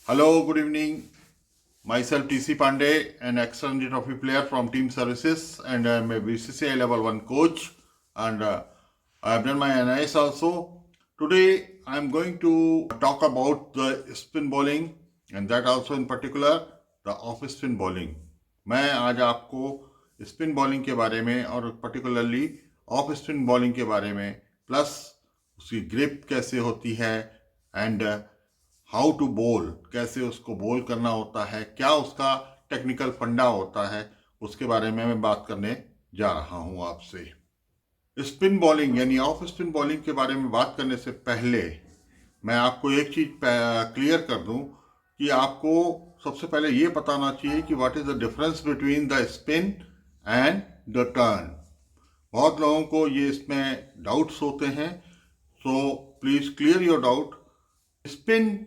Hello, good evening. Myself TC Pandey, an ex-Ranji Trophy player from Team Services, and I'm a BCCI Level 1 coach, and I have done my NIS also. Today, I'm going to talk about the spin bowling, and that also in particular the off spin bowling. मैं आज आपको spin bowling के बारे में और particularly off spin bowling के बारे में, प्लस उसकी ग्रिप कैसे होती है एंड हाउ टू बोल, कैसे उसको बोल करना होता है, क्या उसका टेक्निकल फंडा होता है, उसके बारे में मैं बात करने जा रहा हूं आपसे। स्पिन बॉलिंग यानी ऑफ स्पिन बॉलिंग के बारे में बात करने से पहले मैं आपको एक चीज क्लियर कर दूं कि आपको सबसे पहले ये बताना चाहिए कि what is the difference between the spin and the turn. बहुत लोगों को ये इसमें डाउट्स होते हैं, so please clear your doubt. Spin,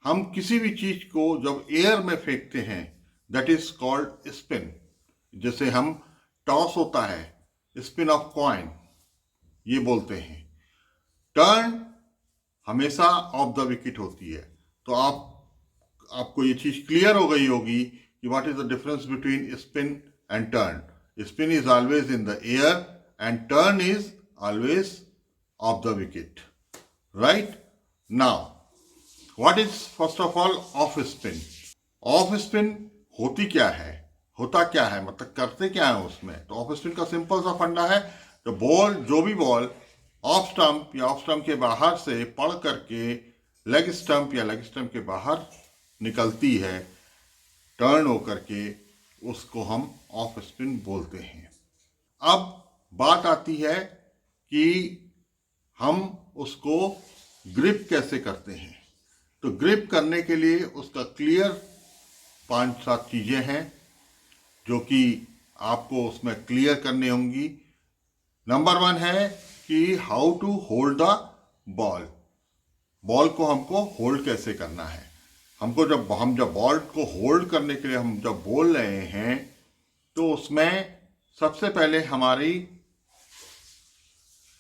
हम किसी भी चीज को जब एयर में फेंकते हैं, दैट इज कॉल्ड स्पिन। जैसे हम टॉस होता है, स्पिन ऑफ कॉइन, ये बोलते हैं। टर्न हमेशा ऑफ द विकेट होती है। तो आपको ये चीज क्लियर हो गई होगी कि what is the difference between spin and turn. Spin is always in the air and turn is always of the wicket, right. Now what is first of all off spin. Off spin होती क्या है, होता क्या है, मतलब करते क्या है उसमें। तो ऑफ स्पिन का सिंपल सा फंडा है, जो भी बॉल ऑफ स्टंप या ऑफ स्टंप के बाहर से पड़ करके लेग स्टंप या लेग स्टंप के बाहर निकलती है, टर्न होकर के, उसको हम ऑफ स्पिन बोलते हैं। अब बात आती है कि हम उसको ग्रिप कैसे करते हैं। तो ग्रिप करने के लिए उसका क्लियर 5-7 चीजें हैं जो कि आपको उसमें क्लियर करनी होंगी। नंबर 1 है कि how to hold the ball. Ball को हमको होल्ड कैसे करना है। हम जब बॉल को होल्ड करने के लिए हम जब बोल रहे हैं, तो उसमें सबसे पहले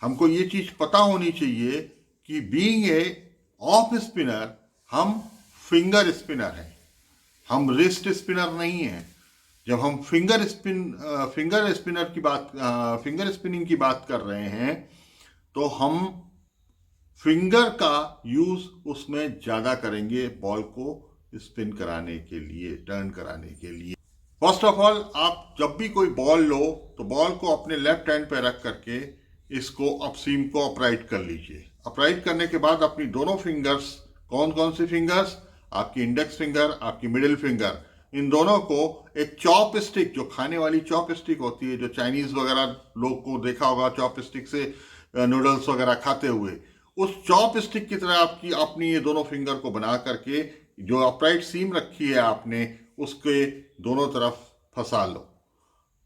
हमको ये चीज पता होनी चाहिए कि बीइंग ए ऑफ स्पिनर, हम फिंगर स्पिनर हैं, हम रिस्ट स्पिनर नहीं हैं। जब हम फिंगर स्पिनिंग की बात कर रहे हैं, तो हम फिंगर का यूज उसमें ज्यादा करेंगे बॉल को स्पिन कराने के लिए, टर्न कराने के लिए। फर्स्ट ऑफ ऑल, आप जब भी कोई बॉल लो तो बॉल को अपने लेफ्ट हैंड पे रख करके इसको अपसीम को अपराइट कर लीजिए। अपराइट करने के बाद अपनी दोनों फिंगर्स, कौन कौन सी फिंगर्स, आपकी इंडेक्स फिंगर, आपकी मिडिल फिंगर, इन दोनों को एक चॉप स्टिक, जो खाने वाली चॉप स्टिक होती है, जो चाइनीज वगैरह लोग को देखा होगा चॉप स्टिक से नूडल्स वगैरह खाते हुए, उस चॉप स्टिक की तरह अपनी ये दोनों फिंगर को बना करके जो अपराइट सीम रखी है आपने, उसके दोनों तरफ फंसा लो।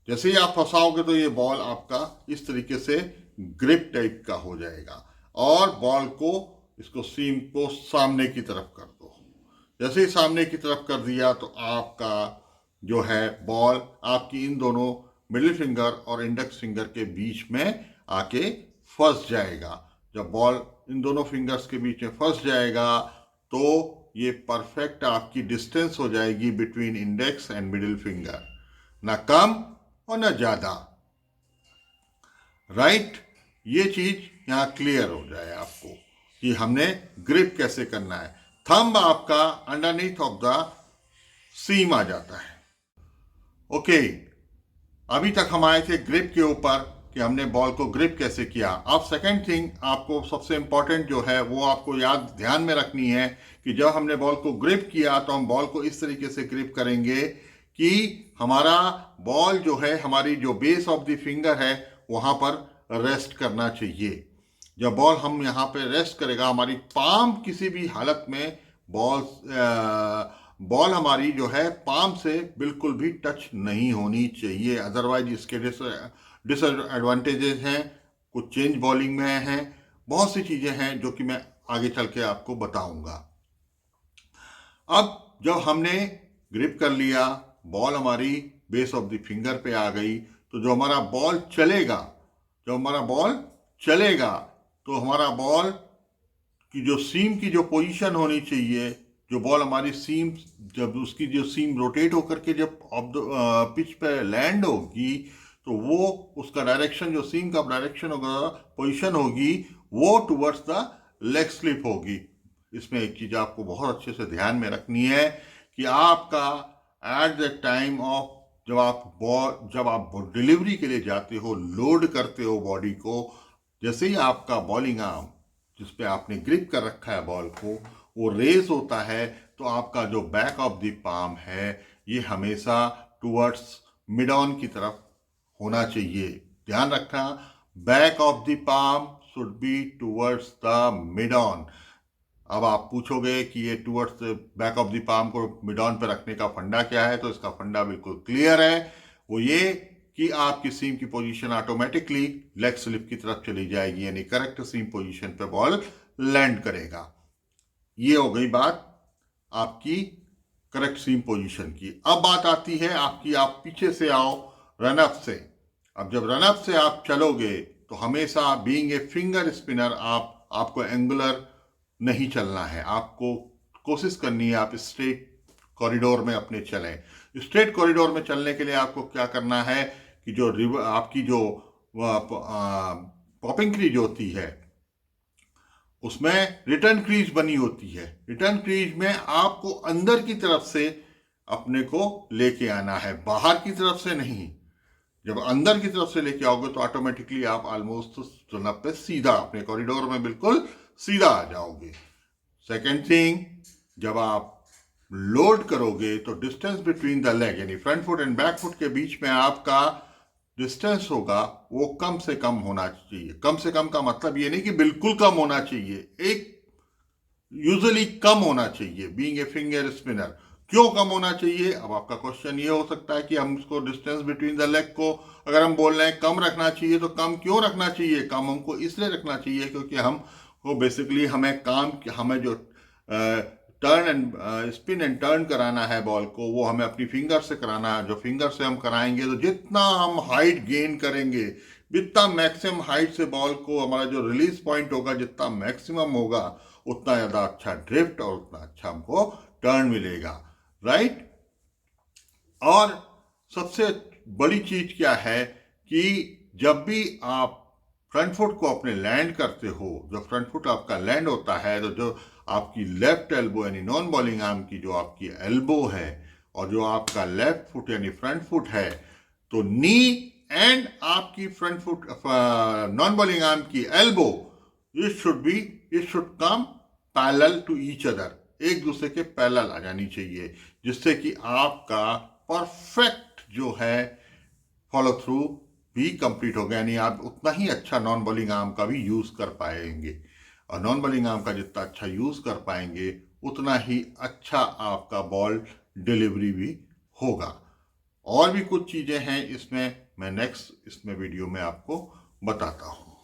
जैसे ही आप फंसाओगे तो ये बॉल आपका इस तरीके से ग्रिप टाइप का हो जाएगा, और बॉल को, इसको सीम को सामने की तरफ कर दो। जैसे ही सामने की तरफ कर दिया तो आपका जो है बॉल आपकी इन दोनों मिडिल फिंगर और इंडेक्स फिंगर के बीच में आके फंस जाएगा। जब बॉल इन दोनों फिंगर्स के बीच में फंस जाएगा तो ये परफेक्ट आपकी डिस्टेंस हो जाएगी between index and middle finger, ना कम और ना ज्यादा, राइट। ये चीज यहां क्लियर हो जाए आपको कि हमने ग्रिप कैसे करना है। थंब आपका अंडरनीथ ऑफ द सीम आ जाता है। ओके, अभी तक हम आए थे ग्रिप के ऊपर कि हमने बॉल को ग्रिप कैसे किया। अब सेकंड थिंग आपको सबसे इंपॉर्टेंट जो है वो आपको ध्यान में रखनी है कि जब हमने बॉल को ग्रिप किया तो हम बॉल को इस तरीके से ग्रिप करेंगे कि हमारा बॉल जो है, हमारी जो बेस ऑफ द फिंगर है, वहां पर रेस्ट करना चाहिए। जब बॉल हम यहाँ पे रेस्ट करेगा, हमारी पाम किसी भी हालत में बॉल हमारी जो है पाम से बिल्कुल भी टच नहीं होनी चाहिए। अदरवाइज इसके डिसएडवांटेजेस हैं, कुछ चेंज बॉलिंग में हैं, बहुत सी चीजें हैं जो कि मैं आगे चल के आपको बताऊंगा। अब जब हमने ग्रिप कर लिया, बॉल हमारी बेस ऑफ द फिंगर पे आ गई, तो जो हमारा बॉल चलेगा तो हमारा बॉल की जो सीम की जो पोजीशन होनी चाहिए, जो बॉल हमारी सीम, जब उसकी जो सीम रोटेट होकर के जब ऑफ द पिच पे लैंड होगी तो वो उसका डायरेक्शन, जो सीम का डायरेक्शन होगा, पोजीशन होगी, वो टुवर्ड्स द लेग स्लिप होगी। इसमें एक चीज आपको बहुत अच्छे से ध्यान में रखनी है कि आपका एट द टाइम ऑफ, जब आप डिलीवरी के लिए जाते हो, लोड करते हो बॉडी को, जैसे ही आपका बॉलिंग आर्म जिसपे आपने ग्रिप कर रखा है बॉल को, वो रेस होता है, तो आपका जो बैक ऑफ द पाम है ये हमेशा टुवर्ड्स मिड ऑन की तरफ होना चाहिए। ध्यान रखना, back of the palm should be towards the mid on. अब आप पूछोगे कि ये towards back of the palm को मिड ऑन पे रखने का फंडा क्या है, तो इसका फंडा बिल्कुल क्लियर है। वो ये कि आपकी सीम की पोजीशन ऑटोमेटिकली लेग स्लिप की तरफ चली जाएगी, यानी करेक्ट सीम पोजीशन पे बॉल लैंड करेगा। ये हो गई बात आपकी करेक्ट सीम पोजीशन की। अब बात आती है आपकी, आप पीछे से आओ रन अप से। अब जब रन अप से आप चलोगे तो हमेशा बीइंग ए फिंगर स्पिनर आपको एंगुलर नहीं चलना है, आपको कोशिश करनी है आप स्ट्रेट कॉरिडोर में अपने चलें। स्ट्रेट कॉरिडोर में चलने के लिए आपको क्या करना है कि जो आपकी जो पॉपिंग क्रीज होती है उसमें रिटर्न क्रीज बनी होती है। रिटर्न क्रीज में आपको अंदर की तरफ से अपने को लेके आना है, बाहर की तरफ से नहीं। जब अंदर की तरफ से लेके आओगे तो ऑटोमेटिकली आप ऑलमोस्ट रन अप पे सीधा अपने कॉरिडोर में बिल्कुल सीधा आ जाओगे। सेकेंड थिंग, जब आप लोड करोगे तो डिस्टेंस बिटवीन द लेग, यानी front foot and back foot के बीच में आपका डिस्टेंस होगा वो कम से कम होना चाहिए। कम से कम का मतलब ये नहीं कि बिल्कुल कम होना चाहिए, एक यूजुअली कम होना चाहिए। बीइंग ए फिंगर स्पिनर क्यों कम होना चाहिए? अब आपका क्वेश्चन ये हो सकता है कि हम इसको डिस्टेंस बिटवीन द लेग को अगर हम बोल रहे हैं कम रखना चाहिए, तो कम क्यों रखना चाहिए? कम हमको इसलिए रखना चाहिए क्योंकि हमको बेसिकली हमें जो turn and spin and turn कराना है बॉल को, वो हमें अपनी फिंगर से कराना है। जो फिंगर से हम कराएंगे तो जितना हम हाइट गेन करेंगे, जितना मैक्सिमम हाइट से बॉल को हमारा जो रिलीज पॉइंट होगा जितना मैक्सिमम होगा, उतना ज़्यादा अच्छा ड्रिफ्ट और उतना अच्छा हमको टर्न मिलेगा, राइट। और सबसे बड़ी चीज क्या है कि जब भी आप फ्रंट फुट को अपने लैंड करते हो, जब फ्रंट फुट आपका लैंड होता है, तो जो आपकी लेफ्ट एल्बो यानी नॉन बॉलिंग आर्म की जो आपकी एल्बो है और जो आपका लेफ्ट फुट यानी फ्रंट फुट है, तो नी एंड आपकी front foot non bowling arm की elbow, it should come parallel to each other, एक दूसरे के पैरेलल आ जानी चाहिए, जिससे कि आपका परफेक्ट जो है फॉलो थ्रू भी कंप्लीट हो गया, यानी आप उतना ही अच्छा नॉन बॉलिंग आर्म का भी यूज कर पाएंगे। और नॉन बॉलिंग आर्म का जितना अच्छा यूज कर पाएंगे उतना ही अच्छा आपका बॉल डिलीवरी भी होगा। और भी कुछ चीजें हैं इसमें, मैं नेक्स्ट वीडियो में आपको बताता हूं।